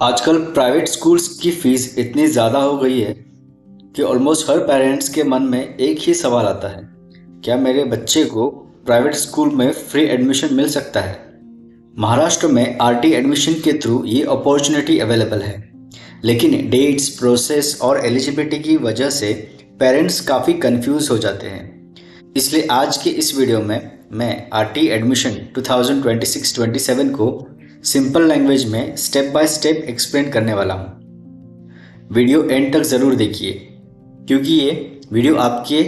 आजकल private schools की fees इतनी ज़्यादा हो गई है कि ऑलमोस्ट हर पेरेंट्स के मन में एक ही सवाल आता है, क्या मेरे बच्चे को प्राइवेट स्कूल में फ्री एडमिशन मिल सकता है? महाराष्ट्र में आरटी एडमिशन के थ्रू ये अपॉर्चुनिटी अवेलेबल है, लेकिन डेट्स, प्रोसेस और एलिजिबिलिटी की वजह से पेरेंट्स काफ़ी कंफ्यूज हो जाते हैं। इसलिए आज के इस वीडियो में मैं आरटी एडमिशन 2026-27 को सिंपल लैंग्वेज में स्टेप बाय स्टेप एक्सप्लेन करने वाला हूँ। वीडियो एंड तक ज़रूर देखिए क्योंकि ये वीडियो आपके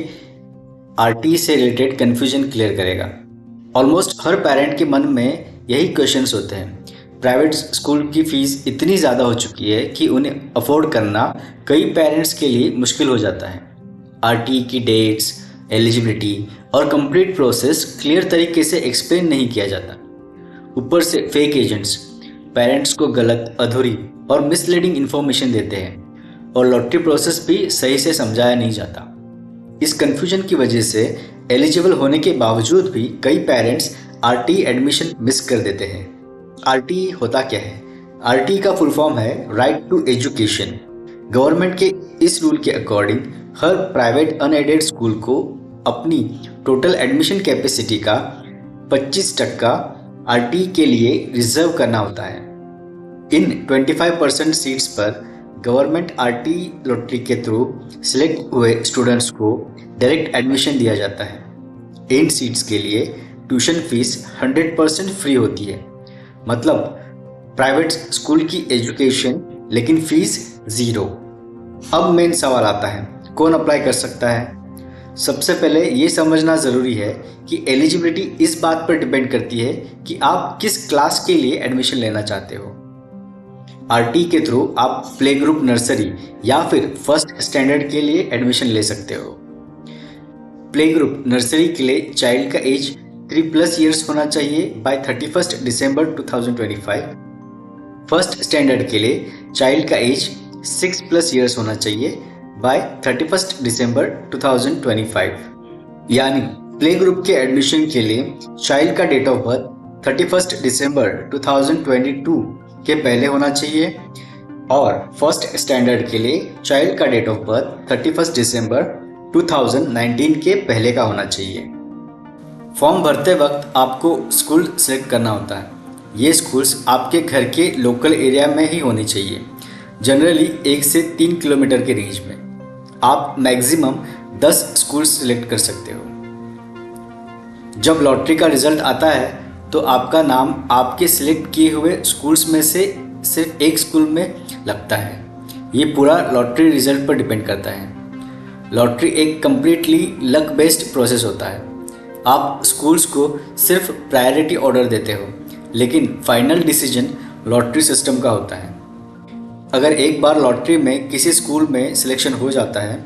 आरटी से रिलेटेड कन्फ्यूजन क्लियर करेगा। ऑलमोस्ट हर पेरेंट के मन में यही क्वेश्चंस होते हैं। प्राइवेट स्कूल की फ़ीस इतनी ज़्यादा हो चुकी है कि उन्हें अफोर्ड करना कई पेरेंट्स के लिए मुश्किल हो जाता है। आरटी की डेट्स, एलिजिबिलिटी और कंप्लीट प्रोसेस क्लियर तरीके से एक्सप्लेन नहीं किया जाता। ऊपर से फेक एजेंट्स पेरेंट्स को गलत, अधूरी और मिसलीडिंग इन्फॉर्मेशन देते हैं और लॉटरी प्रोसेस भी सही से समझाया नहीं जाता। इस कन्फ्यूजन की वजह से एलिजिबल होने के बावजूद भी कई पेरेंट्स आरटी एडमिशन मिस कर देते हैं। आरटी होता क्या है? आरटी का फुल फॉर्म है राइट टू एजुकेशन। गवर्नमेंट के इस रूल के अकॉर्डिंग हर प्राइवेट अनएडेड स्कूल को अपनी टोटल एडमिशन कैपेसिटी का 25% आरटी के लिए रिजर्व करना होता है। इन 25% सीट्स पर गवर्नमेंट आरटी लॉटरी के थ्रू सिलेक्ट हुए स्टूडेंट्स को डायरेक्ट एडमिशन दिया जाता है। इन सीट्स के लिए ट्यूशन फीस 100% फ्री होती है, मतलब प्राइवेट स्कूल की एजुकेशन लेकिन फीस ज़ीरो। अब मेन सवाल आता है, कौन अप्लाई कर सकता है? सबसे पहले ये समझना ज़रूरी है कि एलिजिबिलिटी इस बात पर डिपेंड करती है कि आप किस क्लास के लिए एडमिशन लेना चाहते हो। आरटी के थ्रू आप प्ले ग्रुप, नर्सरी या फिर फर्स्ट स्टैंडर्ड के लिए एडमिशन ले सकते हो। प्ले ग्रुप, नर्सरी के लिए चाइल्ड का एज 3+ ईयर्स होना चाहिए बाय 31 दिसंबर 2025। फर्स्ट स्टैंडर्ड के लिए चाइल्ड का एज 6+ ईयर्स होना चाहिए बाय 31 दिसंबर 2025। यानी प्ले ग्रुप के एडमिशन के लिए चाइल्ड का डेट ऑफ बर्थ 31 दिसंबर 2022 के पहले होना चाहिए और फर्स्ट स्टैंडर्ड के लिए चाइल्ड का डेट ऑफ बर्थ 31 दिसंबर 2019 के पहले का होना चाहिए। फॉर्म भरते वक्त आपको स्कूल सेलेक्ट करना होता है। ये स्कूल्स आपके घर के लोकल एरिया में ही होने चाहिए, जनरली 1 से 3 किलोमीटर के रेंज में। आप मैक्सिमम 10 स्कूल्स सिलेक्ट कर सकते हो। जब लॉटरी का रिजल्ट आता है तो आपका नाम आपके सिलेक्ट किए हुए स्कूल्स में से सिर्फ एक स्कूल में लगता है। ये पूरा लॉटरी रिजल्ट पर डिपेंड करता है। लॉटरी एक कम्प्लीटली लक बेस्ड प्रोसेस होता है। आप स्कूल्स को सिर्फ प्रायोरिटी ऑर्डर देते हो, लेकिन फाइनल डिसीजन लॉटरी सिस्टम का होता है। अगर एक बार लॉटरी में किसी स्कूल में सिलेक्शन हो जाता है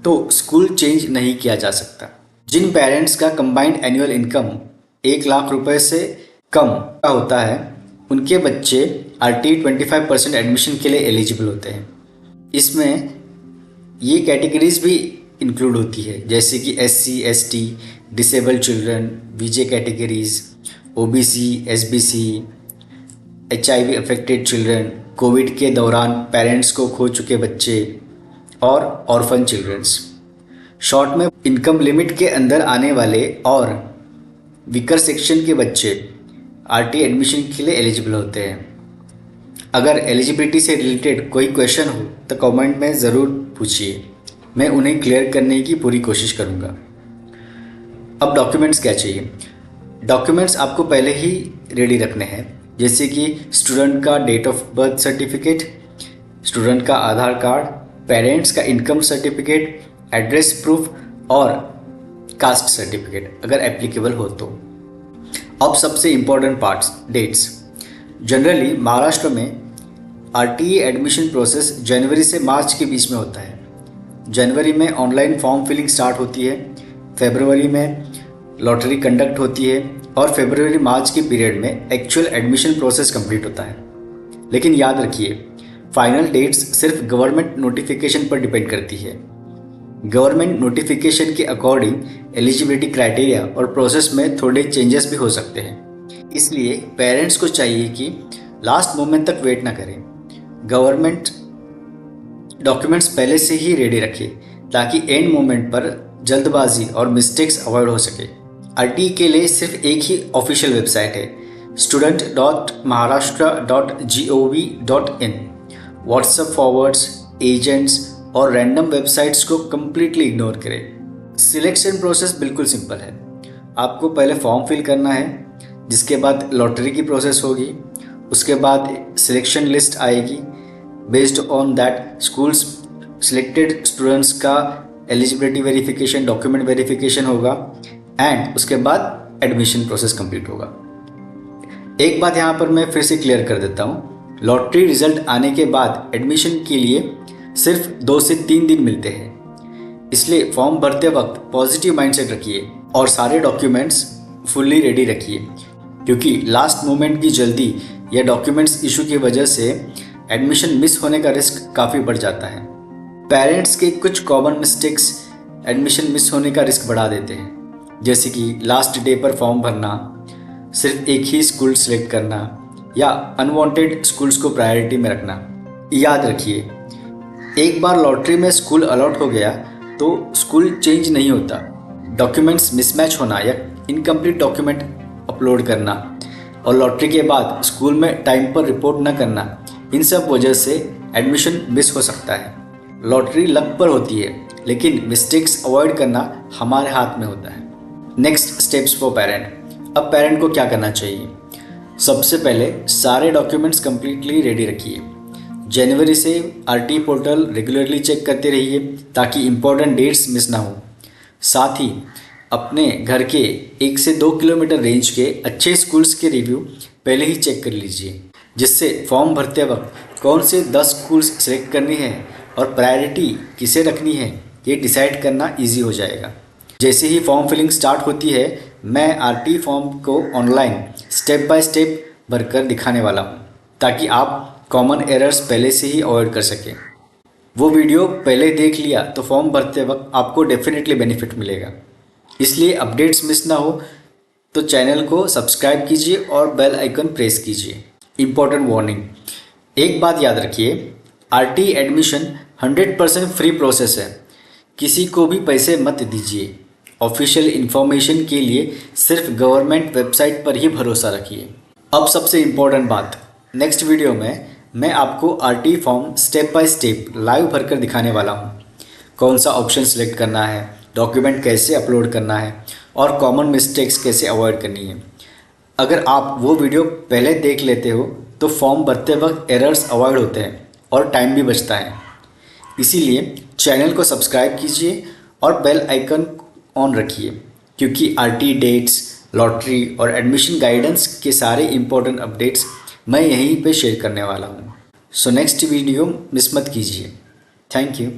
तो स्कूल चेंज नहीं किया जा सकता। जिन पेरेंट्स का कंबाइंड एनुअल इनकम 1 लाख रुपए से कम का होता है, उनके बच्चे आरटी 25% एडमिशन के लिए एलिजिबल होते हैं। इसमें ये कैटेगरीज भी इंक्लूड होती है, जैसे कि SC, ST, disabled children, VJ categories, OBC, SBC, HIV affected children, Covid के दौरान पेरेंट्स को खो चुके बच्चे और ऑर्फन चिल्ड्रंस। शॉर्ट में इनकम लिमिट के अंदर आने वाले और वीकर सेक्शन के बच्चे आरटी एडमिशन के लिए एलिजिबल होते हैं। अगर एलिजिबिलिटी से रिलेटेड कोई क्वेश्चन हो तो कमेंट में ज़रूर पूछिए, मैं उन्हें क्लियर करने की पूरी कोशिश करूँगा। अब डॉक्यूमेंट्स क्या चाहिए? डॉक्यूमेंट्स आपको पहले ही रेडी रखने हैं, जैसे कि स्टूडेंट का date of birth certificate, student का आधार कार्ड, पेरेंट्स का इनकम सर्टिफिकेट, एड्रेस प्रूफ और कास्ट सर्टिफिकेट अगर एप्लीकेबल हो तो। अब सबसे important parts, dates. Generally Maharashtra में आरटीई एडमिशन प्रोसेस जनवरी से मार्च के बीच में होता है। जनवरी में ऑनलाइन फॉर्म फिलिंग स्टार्ट होती है, फरवरी में लॉटरी कंडक्ट होती है और फरवरी मार्च के पीरियड में एक्चुअल एडमिशन प्रोसेस कंप्लीट होता है। लेकिन याद रखिए, फाइनल डेट्स सिर्फ गवर्नमेंट नोटिफिकेशन पर डिपेंड करती है। गवर्नमेंट नोटिफिकेशन के अकॉर्डिंग एलिजिबिलिटी क्राइटेरिया और प्रोसेस में थोड़े चेंजेस भी हो सकते हैं। इसलिए पेरेंट्स को चाहिए कि लास्ट मोमेंट तक वेट ना करें गवर्नमेंट डॉक्यूमेंट्स पहले से ही रेडी रखें ताकि एंड मोमेंट पर जल्दबाजी और मिस्टेक्स अवॉइड हो सके। आरटी के लिए सिर्फ एक ही ऑफिशियल वेबसाइट है, student.maharashtra.gov.in। व्हाट्सएप फॉरवर्ड्स, एजेंट्स और रैंडम वेबसाइट्स को कम्प्लीटली इग्नोर करें। सिलेक्शन प्रोसेस बिल्कुल सिंपल है। आपको पहले फॉर्म फिल करना है, जिसके बाद लॉटरी की प्रोसेस होगी, उसके बाद सिलेक्शन लिस्ट आएगी। Based on that schools selected students का एलिजिबिलिटी वेरिफिकेशन, डॉक्यूमेंट वेरिफिकेशन होगा एंड उसके बाद एडमिशन प्रोसेस कंप्लीट होगा। एक बात यहाँ पर मैं फिर से क्लियर कर देता हूँ, लॉटरी रिजल्ट आने के बाद एडमिशन के लिए सिर्फ 2 से 3 दिन मिलते हैं, इसलिए फॉर्म भरते वक्त पॉजिटिव माइंडसेट रखिए और सारे डॉक्यूमेंट्स फुल्ली रेडी रखिए, क्योंकि लास्ट मोमेंट की जल्दी या डॉक्यूमेंट्स इशू की वजह से एडमिशन मिस होने का रिस्क काफ़ी बढ़ जाता है। पेरेंट्स के कुछ कॉमन मिस्टेक्स एडमिशन मिस होने का रिस्क बढ़ा देते हैं, जैसे कि लास्ट डे पर फॉर्म भरना, सिर्फ एक ही स्कूल सेलेक्ट करना या अनवांटेड स्कूल्स को प्रायोरिटी में रखना। याद रखिए, एक बार लॉटरी में स्कूल अलॉट हो गया तो स्कूल चेंज नहीं होता। डॉक्यूमेंट्स मिसमैच होना या इनकम्प्लीट डॉक्यूमेंट अपलोड करना और लॉटरी के बाद स्कूल में टाइम पर रिपोर्ट न करना, इन सब वजह से एडमिशन मिस हो सकता है। लॉटरी लक पर होती है, लेकिन मिस्टेक्स अवॉइड करना हमारे हाथ में होता है। Next steps for parent. अब पेरेंट को क्या करना चाहिए? सबसे पहले सारे डॉक्यूमेंट्स कम्प्लीटली रेडी रखिए। जनवरी से आरटी पोर्टल रेगुलरली चेक करते रहिए ताकि इम्पोर्टेंट डेट्स मिस ना हो। साथ ही अपने घर के 1 से 2 किलोमीटर रेंज के अच्छे स्कूल्स के रिव्यू पहले ही चेक कर लीजिए, जिससे फॉर्म भरते वक्त कौन से 10 स्कूल्स सेलेक्ट करनी है और प्रायोरिटी किसे रखनी है ये डिसाइड करना ईजी हो जाएगा। जैसे ही फॉर्म फिलिंग स्टार्ट होती है, मैं आरटी फॉर्म को ऑनलाइन स्टेप बाय स्टेप भरकर दिखाने वाला हूँ, ताकि आप कॉमन एरर्स पहले से ही अवॉइड कर सकें। वो वीडियो पहले देख लिया तो फॉर्म भरते वक्त आपको डेफिनेटली बेनिफिट मिलेगा। इसलिए अपडेट्स मिस ना हो तो चैनल को सब्सक्राइब कीजिए और बेल आइकन प्रेस कीजिए। इम्पॉर्टेंट वार्निंग, एक बात याद रखिए, आरटी एडमिशन 100% फ्री प्रोसेस है। किसी को भी पैसे मत दीजिए। ऑफिशियल इन्फॉर्मेशन के लिए सिर्फ गवर्नमेंट वेबसाइट पर ही भरोसा रखिए। अब सबसे इम्पोर्टेंट बात, नेक्स्ट वीडियो में मैं आपको RT form step by step live भरकर दिखाने वाला हूँ। कौन सा ऑप्शन सेलेक्ट करना है, डॉक्यूमेंट कैसे अपलोड करना है और कॉमन मिस्टेक्स कैसे अवॉइड करनी है। अगर आप वो वीडियो पहले देख लेते हो तो फॉर्म भरते वक्त एरर्स अवॉइड होते हैं और टाइम भी बचता है। इसीलिए चैनल को सब्सक्राइब कीजिए और बेल आइकन ऑन रखिए, क्योंकि आरटी डेट्स, लॉटरी और एडमिशन गाइडेंस के सारे इंपॉर्टेंट अपडेट्स मैं यहीं पे शेयर करने वाला हूँ। सो नेक्स्ट वीडियो मिस मत कीजिए। Thank you.